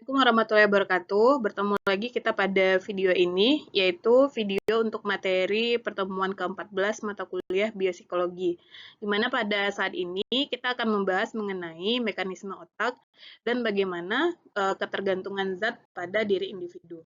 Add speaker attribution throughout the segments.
Speaker 1: Assalamualaikum warahmatullahi wabarakatuh. Bertemu lagi kita pada video ini, yaitu video untuk materi pertemuan ke-14 mata kuliah biopsikologi. Di mana pada saat ini kita akan membahas mengenai mekanisme otak dan bagaimana ketergantungan zat pada diri individu.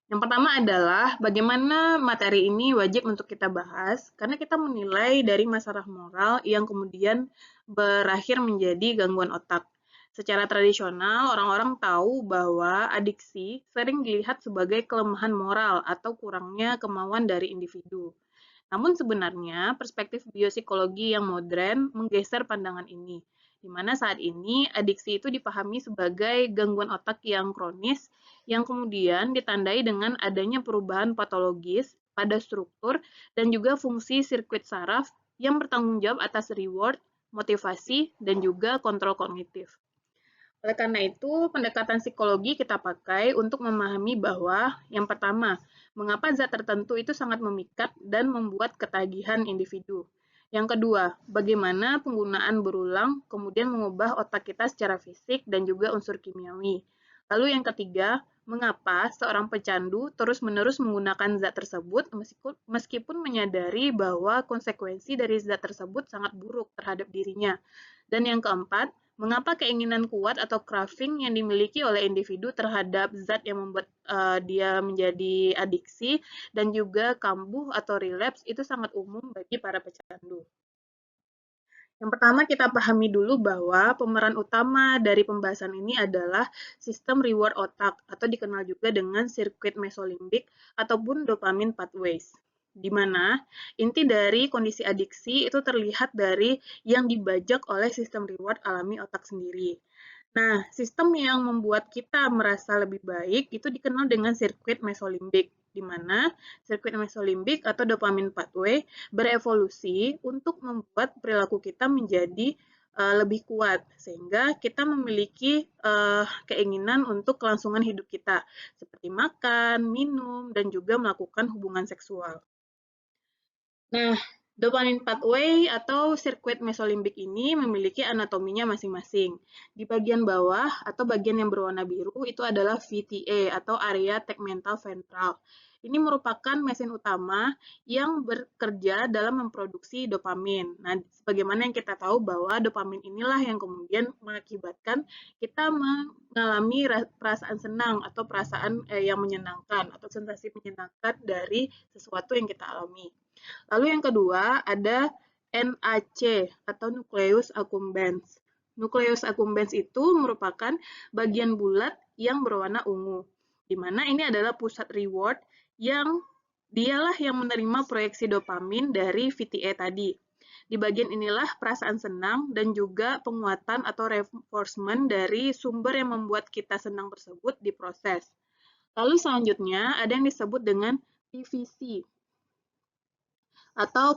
Speaker 1: Yang pertama adalah bagaimana materi ini wajib untuk kita bahas, karena kita menilai dari masalah moral yang kemudian berakhir menjadi gangguan otak. Secara tradisional, orang-orang tahu bahwa adiksi sering dilihat sebagai kelemahan moral atau kurangnya kemauan dari individu. Namun sebenarnya perspektif biopsikologi yang modern menggeser pandangan ini, di mana saat ini adiksi itu dipahami sebagai gangguan otak yang kronis yang kemudian ditandai dengan adanya perubahan patologis pada struktur dan juga fungsi sirkuit saraf yang bertanggung jawab atas reward, motivasi, dan juga kontrol kognitif. Oleh karena itu, pendekatan psikologi kita pakai untuk memahami bahwa yang pertama, mengapa zat tertentu itu sangat memikat dan membuat ketagihan individu. Yang kedua, bagaimana penggunaan berulang kemudian mengubah otak kita secara fisik dan juga unsur kimiawi. Lalu yang ketiga, mengapa seorang pecandu terus-menerus menggunakan zat tersebut meskipun menyadari bahwa konsekuensi dari zat tersebut sangat buruk terhadap dirinya. Dan yang keempat, mengapa keinginan kuat atau craving yang dimiliki oleh individu terhadap zat yang membuat dia menjadi adiksi dan juga kambuh atau relapse itu sangat umum bagi para pecandu. Yang pertama kita pahami dulu bahwa pemeran utama dari pembahasan ini adalah sistem reward otak atau dikenal juga dengan sirkuit mesolimbik ataupun dopamine pathways. Di mana inti dari kondisi adiksi itu terlihat dari yang dibajak oleh sistem reward alami otak sendiri. Nah, sistem yang membuat kita merasa lebih baik itu dikenal dengan sirkuit mesolimbik, di mana sirkuit mesolimbik atau dopamine pathway berevolusi untuk membuat perilaku kita menjadi lebih kuat, sehingga kita memiliki keinginan untuk kelangsungan hidup kita, seperti makan, minum, dan juga melakukan hubungan seksual. Nah, dopamine pathway atau sirkuit mesolimbik ini memiliki anatominya masing-masing. Di bagian bawah atau bagian yang berwarna biru itu adalah VTA atau area tegmental ventral. Ini merupakan mesin utama yang bekerja dalam memproduksi dopamin. Nah, sebagaimana yang kita tahu bahwa dopamin inilah yang kemudian mengakibatkan kita mengalami perasaan senang atau perasaan yang menyenangkan atau sensasi menyenangkan dari sesuatu yang kita alami. Lalu yang kedua ada NAC atau nucleus accumbens. Nucleus accumbens itu merupakan bagian bulat yang berwarna ungu, di mana ini adalah pusat reward yang dialah yang menerima proyeksi dopamin dari VTA tadi. Di bagian inilah perasaan senang dan juga penguatan atau reinforcement dari sumber yang membuat kita senang tersebut diproses. Lalu selanjutnya ada yang disebut dengan PVC atau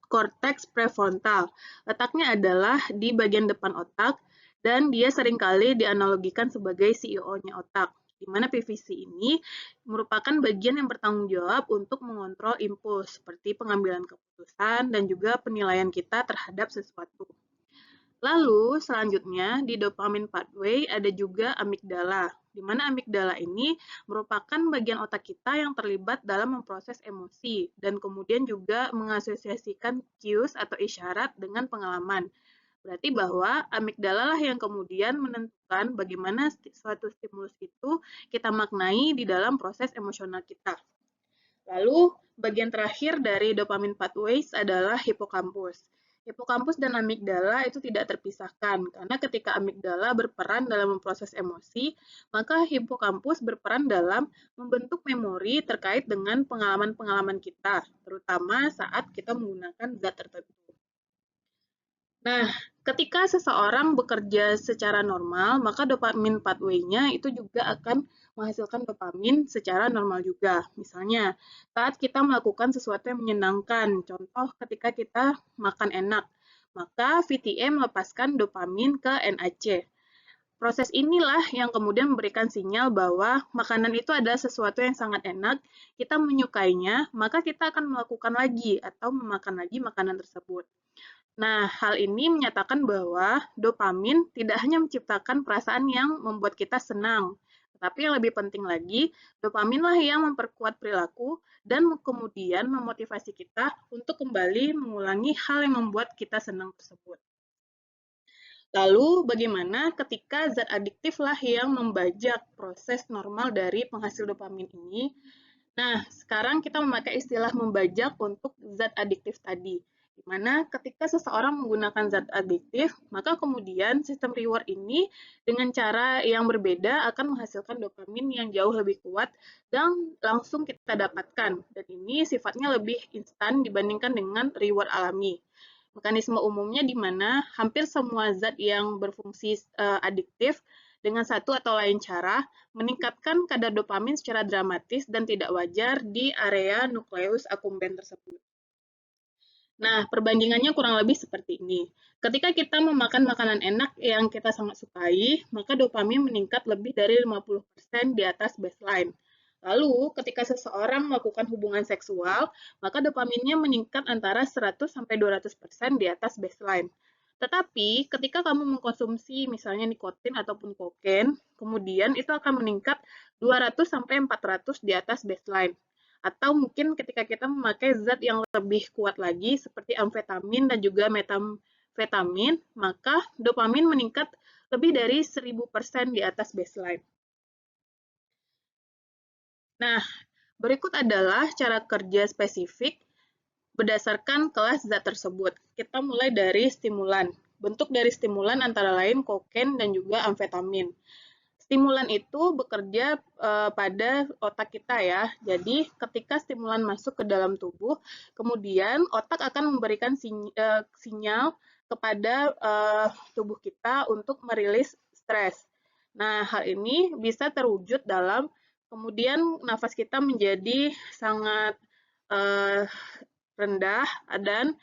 Speaker 1: korteks prefrontal. Letaknya adalah di bagian depan otak dan dia seringkali dianalogikan sebagai CEO-nya otak, di mana PVC ini merupakan bagian yang bertanggung jawab untuk mengontrol impuls seperti pengambilan keputusan dan juga penilaian kita terhadap sesuatu. Lalu selanjutnya di dopamine pathway ada juga amigdala, di mana amigdala ini merupakan bagian otak kita yang terlibat dalam memproses emosi dan kemudian juga mengasosiasikan cues atau isyarat dengan pengalaman. Berarti bahwa amigdala lah yang kemudian menentukan bagaimana suatu stimulus itu kita maknai di dalam proses emosional kita. Lalu bagian terakhir dari dopamine pathways adalah hippocampus. Hippocampus dan amigdala itu tidak terpisahkan, karena ketika amigdala berperan dalam memproses emosi, maka hippocampus berperan dalam membentuk memori terkait dengan pengalaman-pengalaman kita, terutama saat kita menggunakan zat tertentu. Nah, ketika seseorang bekerja secara normal, maka dopamin pathway-nya itu juga akan menghasilkan dopamin secara normal juga. Misalnya, saat kita melakukan sesuatu yang menyenangkan, contoh ketika kita makan enak, maka VTA melepaskan dopamin ke NAC. Proses inilah yang kemudian memberikan sinyal bahwa makanan itu adalah sesuatu yang sangat enak, kita menyukainya, maka kita akan melakukan lagi atau memakan lagi makanan tersebut. Nah, hal ini menyatakan bahwa dopamin tidak hanya menciptakan perasaan yang membuat kita senang, tetapi yang lebih penting lagi, dopaminlah yang memperkuat perilaku dan kemudian memotivasi kita untuk kembali mengulangi hal yang membuat kita senang tersebut. Lalu, bagaimana ketika zat adiktif lah yang membajak proses normal dari penghasil dopamin ini? Nah, sekarang kita memakai istilah membajak untuk zat adiktif tadi, di mana ketika seseorang menggunakan zat adiktif, maka kemudian sistem reward ini dengan cara yang berbeda akan menghasilkan dopamin yang jauh lebih kuat dan langsung kita dapatkan. Dan ini sifatnya lebih instan dibandingkan dengan reward alami. Mekanisme umumnya di mana hampir semua zat yang berfungsi adiktif dengan satu atau lain cara meningkatkan kadar dopamin secara dramatis dan tidak wajar di area nukleus akumben tersebut. Nah, perbandingannya kurang lebih seperti ini. Ketika kita memakan makanan enak yang kita sangat sukai, maka dopamin meningkat lebih dari 50% di atas baseline. Lalu, ketika seseorang melakukan hubungan seksual, maka dopaminnya meningkat antara 100-200% di atas baseline. Tetapi, ketika kamu mengkonsumsi misalnya nikotin ataupun kokain, kemudian itu akan meningkat 200-400 di atas baseline. Atau mungkin ketika kita memakai zat yang lebih kuat lagi, seperti amfetamin dan juga metamfetamin, maka dopamin meningkat lebih dari 1000% di atas baseline. Nah, berikut adalah cara kerja spesifik berdasarkan kelas zat tersebut. Kita mulai dari stimulan. Bentuk dari stimulan antara lain kokain dan juga amfetamin. Stimulan itu bekerja pada otak kita ya. Jadi ketika stimulan masuk ke dalam tubuh, kemudian otak akan memberikan sinyal kepada tubuh kita untuk merilis stres. Nah, hal ini bisa terwujud dalam kemudian nafas kita menjadi sangat rendah dan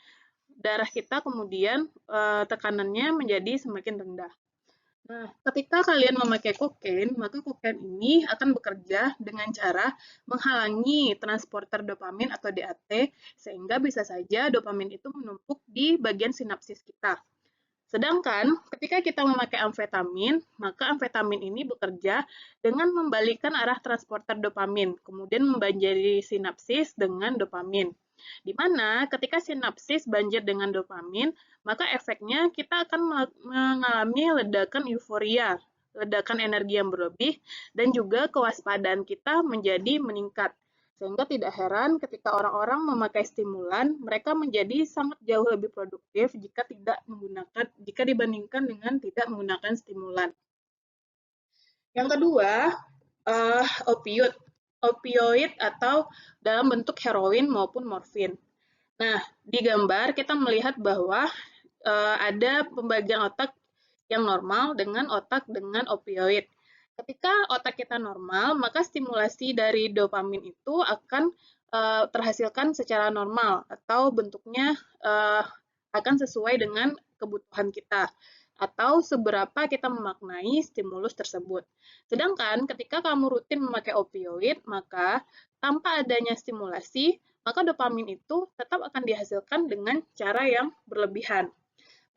Speaker 1: darah kita kemudian tekanannya menjadi semakin rendah. Nah, ketika kalian memakai kokain, maka kokain ini akan bekerja dengan cara menghalangi transporter dopamin atau DAT, sehingga bisa saja dopamin itu menumpuk di bagian sinapsis kita. Sedangkan ketika kita memakai amfetamin, maka amfetamin ini bekerja dengan membalikkan arah transporter dopamin, kemudian membanjiri sinapsis dengan dopamin. Di mana ketika sinapsis banjir dengan dopamin, maka efeknya kita akan mengalami ledakan euforia, ledakan energi yang berlebih, dan juga kewaspadaan kita menjadi meningkat. Sehingga tidak heran ketika orang-orang memakai stimulan, mereka menjadi sangat jauh lebih produktif jika dibandingkan dengan tidak menggunakan stimulan. Yang kedua, opioid. Opioid atau dalam bentuk heroin maupun morfin. Nah, di gambar kita melihat bahwa ada pembagian otak yang normal dengan otak dengan opioid. Ketika otak kita normal, maka stimulasi dari dopamin itu akan terhasilkan secara normal atau bentuknya akan sesuai dengan kebutuhan kita atau seberapa kita memaknai stimulus tersebut. Sedangkan ketika kamu rutin memakai opioid, maka tanpa adanya stimulasi, maka dopamin itu tetap akan dihasilkan dengan cara yang berlebihan.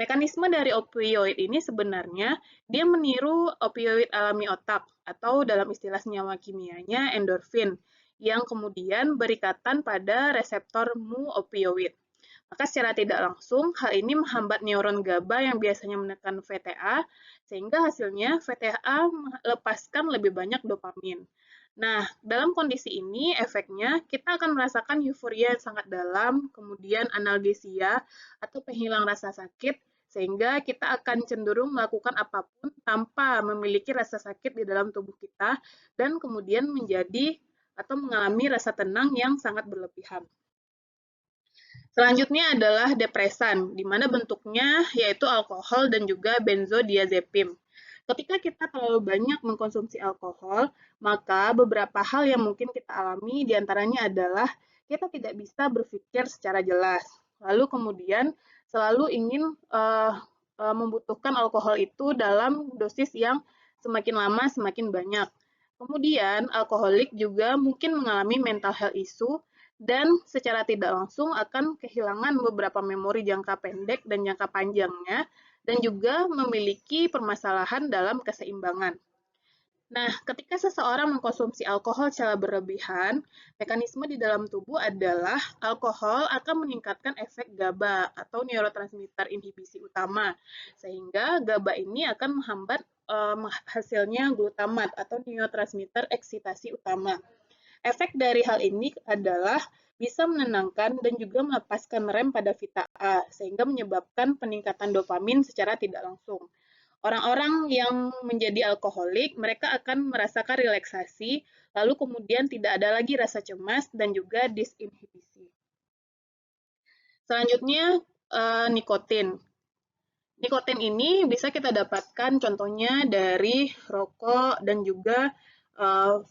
Speaker 1: Mekanisme dari opioid ini sebenarnya dia meniru opioid alami otak atau dalam istilah senyawa kimianya endorfin yang kemudian berikatan pada reseptor mu opioid. Maka secara tidak langsung, hal ini menghambat neuron GABA yang biasanya menekan VTA, sehingga hasilnya VTA melepaskan lebih banyak dopamin. Nah, dalam kondisi ini, efeknya kita akan merasakan euforia yang sangat dalam, kemudian analgesia atau penghilang rasa sakit, sehingga kita akan cenderung melakukan apapun tanpa memiliki rasa sakit di dalam tubuh kita, dan kemudian menjadi atau mengalami rasa tenang yang sangat berlebihan. Selanjutnya adalah depresan, di mana bentuknya yaitu alkohol dan juga benzodiazepam. Ketika kita terlalu banyak mengkonsumsi alkohol, maka beberapa hal yang mungkin kita alami diantaranya adalah kita tidak bisa berpikir secara jelas. Lalu kemudian selalu ingin membutuhkan alkohol itu dalam dosis yang semakin lama semakin banyak. Kemudian alkoholik juga mungkin mengalami mental health issue dan secara tidak langsung akan kehilangan beberapa memori jangka pendek dan jangka panjangnya, dan juga memiliki permasalahan dalam keseimbangan. Nah, ketika seseorang mengkonsumsi alkohol secara berlebihan, mekanisme di dalam tubuh adalah alkohol akan meningkatkan efek GABA atau neurotransmitter inhibisi utama, sehingga GABA ini akan menghambat hasilnya glutamat atau neurotransmitter eksitasi utama. Efek dari hal ini adalah bisa menenangkan dan juga melepaskan rem pada vita A, sehingga menyebabkan peningkatan dopamin secara tidak langsung. Orang-orang yang menjadi alkoholik, mereka akan merasakan relaksasi, lalu kemudian tidak ada lagi rasa cemas dan juga disinhibisi. Selanjutnya, nikotin. Nikotin ini bisa kita dapatkan contohnya dari rokok dan juga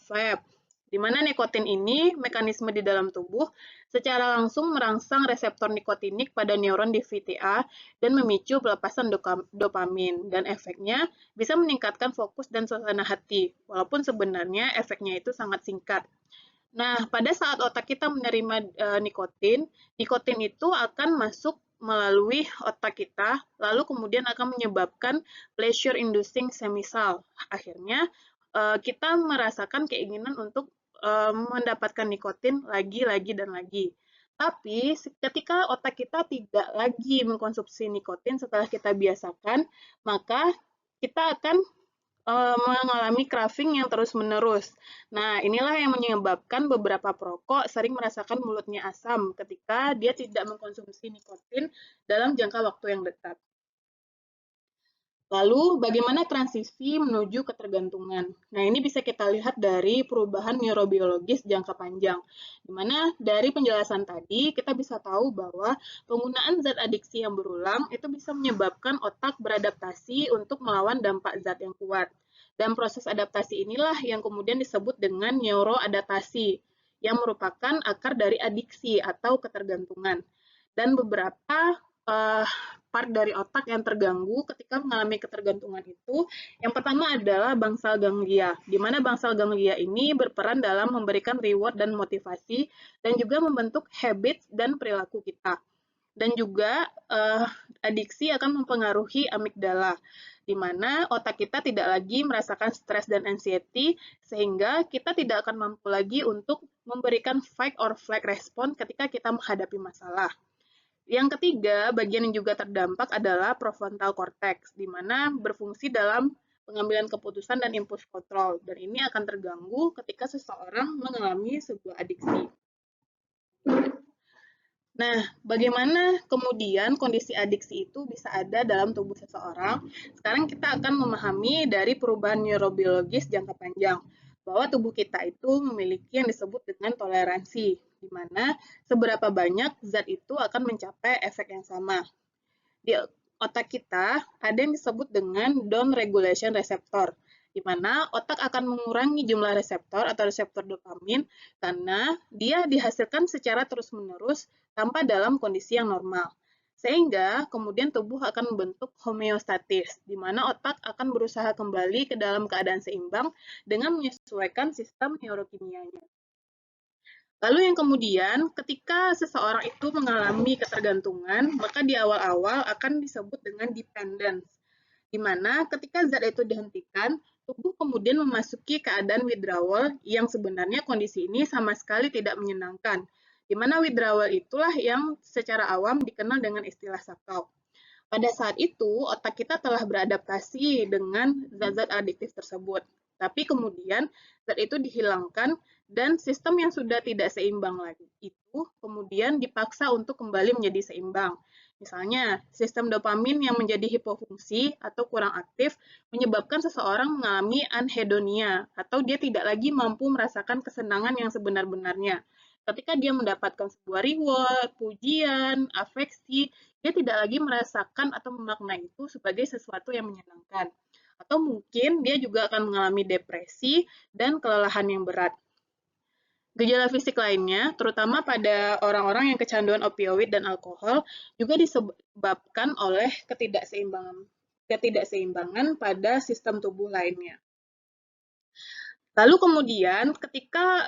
Speaker 1: vape. Di mana nikotin ini mekanisme di dalam tubuh secara langsung merangsang reseptor nikotinik pada neuron di VTA dan memicu pelepasan dopamin, dan efeknya bisa meningkatkan fokus dan suasana hati, walaupun sebenarnya efeknya itu sangat singkat. Nah, pada saat otak kita menerima nikotin, nikotin itu akan masuk melalui otak kita, lalu kemudian akan menyebabkan pleasure inducing semisal. Akhirnya, kita merasakan keinginan untuk mendapatkan nikotin lagi, dan lagi. Tapi ketika otak kita tidak lagi mengkonsumsi nikotin setelah kita biasakan, maka kita akan mengalami craving yang terus-menerus. Nah, inilah yang menyebabkan beberapa perokok sering merasakan mulutnya asam ketika dia tidak mengkonsumsi nikotin dalam jangka waktu yang dekat. Lalu, bagaimana transisi menuju ketergantungan? Nah, ini bisa kita lihat dari perubahan neurobiologis jangka panjang, di mana dari penjelasan tadi kita bisa tahu bahwa penggunaan zat adiksi yang berulang itu bisa menyebabkan otak beradaptasi untuk melawan dampak zat yang kuat. Dan proses adaptasi inilah yang kemudian disebut dengan neuroadaptasi, yang merupakan akar dari adiksi atau ketergantungan. Dan beberapa part dari otak yang terganggu ketika mengalami ketergantungan itu, yang pertama adalah bangsal ganglia, di mana bangsal ganglia ini berperan dalam memberikan reward dan motivasi, dan juga membentuk habits dan perilaku kita. Dan juga adiksi akan mempengaruhi amigdala, di mana otak kita tidak lagi merasakan stres dan anxiety, sehingga kita tidak akan mampu lagi untuk memberikan fight or flight respon ketika kita menghadapi masalah. Yang ketiga, bagian yang juga terdampak adalah prefrontal cortex, di mana berfungsi dalam pengambilan keputusan dan impulse control, dan ini akan terganggu ketika seseorang mengalami sebuah adiksi. Nah, bagaimana kemudian kondisi adiksi itu bisa ada dalam tubuh seseorang? Sekarang kita akan memahami dari perubahan neurobiologis jangka panjang, bahwa tubuh kita itu memiliki yang disebut dengan toleransi, di mana seberapa banyak zat itu akan mencapai efek yang sama. Di otak kita ada yang disebut dengan down regulation receptor, di mana otak akan mengurangi jumlah reseptor atau reseptor dopamin karena dia dihasilkan secara terus-menerus tanpa dalam kondisi yang normal. Sehingga kemudian tubuh akan membentuk homeostatis, di mana otak akan berusaha kembali ke dalam keadaan seimbang dengan menyesuaikan sistem neurokimianya. Lalu yang kemudian, ketika seseorang itu mengalami ketergantungan, maka di awal-awal akan disebut dengan dependence, di mana ketika zat itu dihentikan, tubuh kemudian memasuki keadaan withdrawal yang sebenarnya kondisi ini sama sekali tidak menyenangkan, di mana withdrawal itulah yang secara awam dikenal dengan istilah sakau. Pada saat itu, otak kita telah beradaptasi dengan zat-zat adiktif tersebut. Tapi kemudian zat itu dihilangkan dan sistem yang sudah tidak seimbang lagi itu kemudian dipaksa untuk kembali menjadi seimbang. Misalnya, sistem dopamin yang menjadi hipofungsi atau kurang aktif menyebabkan seseorang mengalami anhedonia atau dia tidak lagi mampu merasakan kesenangan yang sebenar-benarnya. Ketika dia mendapatkan sebuah reward, pujian, afeksi, dia tidak lagi merasakan atau memaknai itu sebagai sesuatu yang menyenangkan. Atau mungkin dia juga akan mengalami depresi dan kelelahan yang berat. Gejala fisik lainnya, terutama pada orang-orang yang kecanduan opioid dan alkohol, juga disebabkan oleh ketidakseimbangan pada sistem tubuh lainnya. Lalu kemudian ketika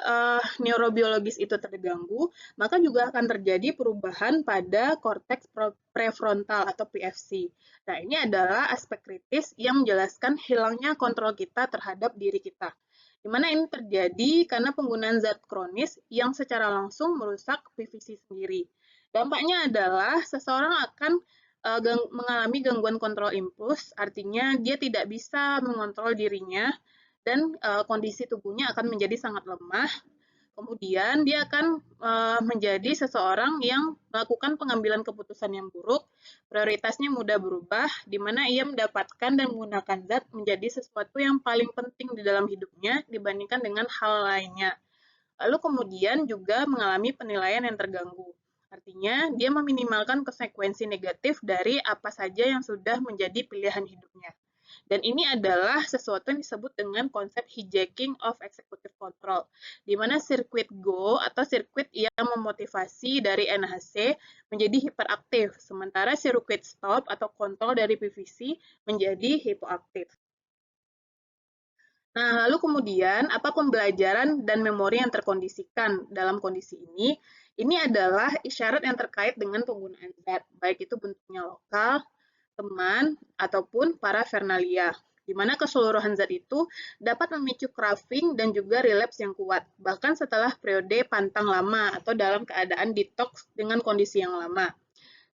Speaker 1: neurobiologis itu terganggu, maka juga akan terjadi perubahan pada korteks prefrontal atau PFC. Nah, ini adalah aspek kritis yang menjelaskan hilangnya kontrol kita terhadap diri kita. Di mana ini terjadi karena penggunaan zat kronis yang secara langsung merusak PVC sendiri. Dampaknya adalah seseorang akan mengalami gangguan kontrol impuls, artinya dia tidak bisa mengontrol dirinya dan kondisi tubuhnya akan menjadi sangat lemah. Kemudian dia akan menjadi seseorang yang melakukan pengambilan keputusan yang buruk, prioritasnya mudah berubah, di mana ia mendapatkan dan menggunakan zat menjadi sesuatu yang paling penting di dalam hidupnya dibandingkan dengan hal lainnya. Lalu kemudian juga mengalami penilaian yang terganggu. Artinya, dia meminimalkan konsekuensi negatif dari apa saja yang sudah menjadi pilihan hidupnya. Dan ini adalah sesuatu yang disebut dengan konsep hijacking of executive control, di mana sirkuit Go atau sirkuit yang memotivasi dari NHC menjadi hiperaktif, sementara sirkuit stop atau kontrol dari PVC menjadi hipoaktif. Nah, lalu kemudian apa pembelajaran dan memori yang terkondisikan dalam kondisi ini? Ini adalah isyarat yang terkait dengan penggunaan zat, baik itu bentuknya lokal, teman, ataupun paraphernalia, di mana keseluruhan zat itu dapat memicu craving dan juga relapse yang kuat, bahkan setelah periode pantang lama atau dalam keadaan detox dengan kondisi yang lama.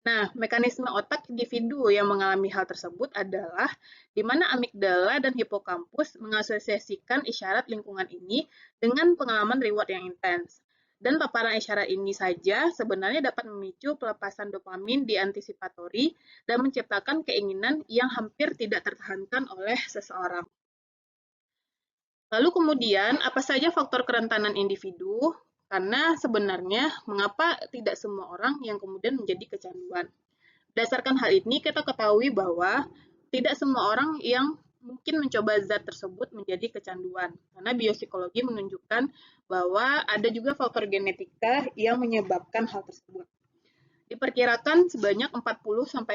Speaker 1: Nah, mekanisme otak individu yang mengalami hal tersebut adalah di mana amigdala dan hipokampus mengasosiasikan isyarat lingkungan ini dengan pengalaman reward yang intens. Dan paparan isyarat ini saja sebenarnya dapat memicu pelepasan dopamin di antisipatori dan menciptakan keinginan yang hampir tidak tertahankan oleh seseorang. Lalu kemudian, apa saja faktor kerentanan individu? Karena sebenarnya, mengapa tidak semua orang yang kemudian menjadi kecanduan? Berdasarkan hal ini, kita ketahui bahwa tidak semua orang yang mungkin mencoba zat tersebut menjadi kecanduan. Karena biopsikologi menunjukkan bahwa ada juga faktor genetika yang menyebabkan hal tersebut. Diperkirakan sebanyak 40-60%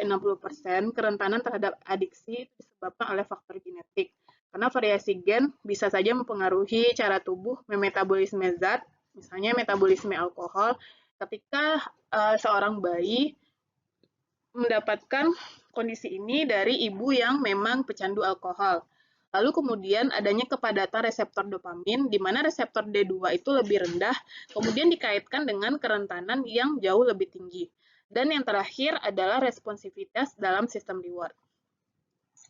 Speaker 1: kerentanan terhadap adiksi disebabkan oleh faktor genetik. Karena variasi gen bisa saja mempengaruhi cara tubuh memetabolisme zat, misalnya metabolisme alkohol, ketika seorang bayi mendapatkan kondisi ini dari ibu yang memang pecandu alkohol. Lalu kemudian adanya kepadatan reseptor dopamin, di mana reseptor D2 itu lebih rendah, kemudian dikaitkan dengan kerentanan yang jauh lebih tinggi. Dan yang terakhir adalah responsivitas dalam sistem reward.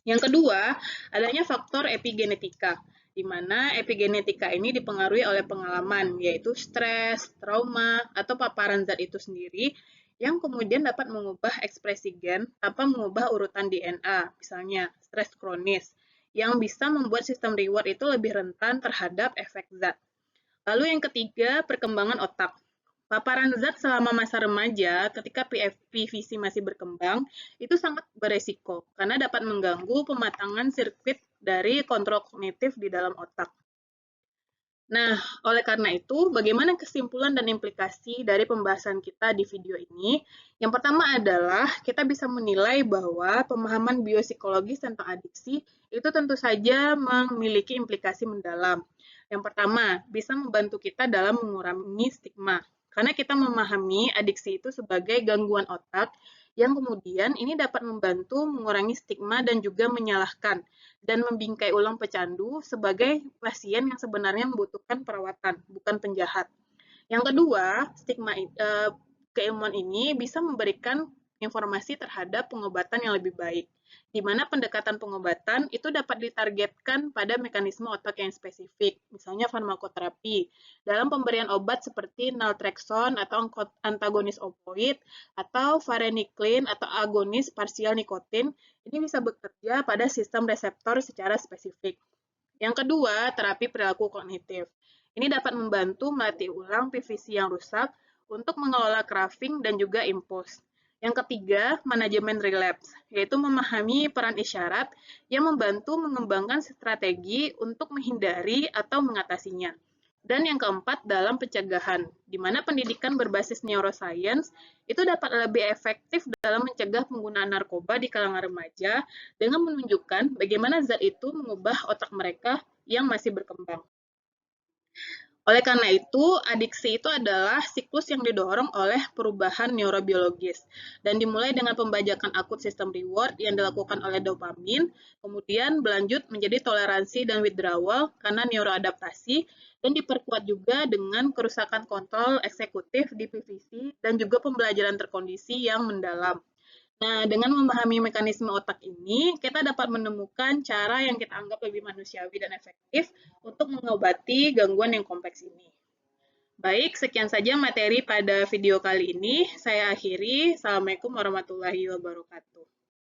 Speaker 1: Yang kedua, adanya faktor epigenetika, di mana epigenetika ini dipengaruhi oleh pengalaman, yaitu stres, trauma, atau paparan zat itu sendiri, yang kemudian dapat mengubah ekspresi gen tanpa mengubah urutan DNA, misalnya stres kronis, yang bisa membuat sistem reward itu lebih rentan terhadap efek zat. Lalu yang ketiga, perkembangan otak. Paparan zat selama masa remaja ketika PVC masih berkembang itu sangat beresiko karena dapat mengganggu pematangan sirkuit dari kontrol kognitif di dalam otak. Nah, oleh karena itu, bagaimana kesimpulan dan implikasi dari pembahasan kita di video ini? Yang pertama adalah kita bisa menilai bahwa pemahaman biopsikologis tentang adiksi itu tentu saja memiliki implikasi mendalam. Yang pertama, bisa membantu kita dalam mengurangi stigma. Karena kita memahami adiksi itu sebagai gangguan otak yang kemudian ini dapat membantu mengurangi stigma dan juga menyalahkan dan membingkai ulang pecandu sebagai pasien yang sebenarnya membutuhkan perawatan, bukan penjahat. Yang kedua, keilmuan ini bisa memberikan informasi terhadap pengobatan yang lebih baik, di mana pendekatan pengobatan itu dapat ditargetkan pada mekanisme otak yang spesifik, misalnya farmakoterapi, dalam pemberian obat seperti naltrexone atau antagonis opioid, atau varenicline atau agonis parsial nikotin, ini bisa bekerja pada sistem reseptor secara spesifik. Yang kedua, terapi perilaku kognitif. Ini dapat membantu melatih ulang PVC yang rusak untuk mengelola craving dan juga impuls. Yang ketiga, manajemen relapse, yaitu memahami peran isyarat yang membantu mengembangkan strategi untuk menghindari atau mengatasinya. Dan yang keempat, dalam pencegahan, di mana pendidikan berbasis neuroscience itu dapat lebih efektif dalam mencegah penggunaan narkoba di kalangan remaja dengan menunjukkan bagaimana zat itu mengubah otak mereka yang masih berkembang. Oleh karena itu, adiksi itu adalah siklus yang didorong oleh perubahan neurobiologis dan dimulai dengan pembajakan akut sistem reward yang dilakukan oleh dopamin, kemudian berlanjut menjadi toleransi dan withdrawal karena neuroadaptasi, dan diperkuat juga dengan kerusakan kontrol eksekutif di PVC dan juga pembelajaran terkondisi yang mendalam. Nah, dengan memahami mekanisme otak ini, kita dapat menemukan cara yang kita anggap lebih manusiawi dan efektif untuk mengobati gangguan yang kompleks ini. Baik, sekian saja materi pada video kali ini. Saya akhiri. Assalamualaikum warahmatullahi wabarakatuh.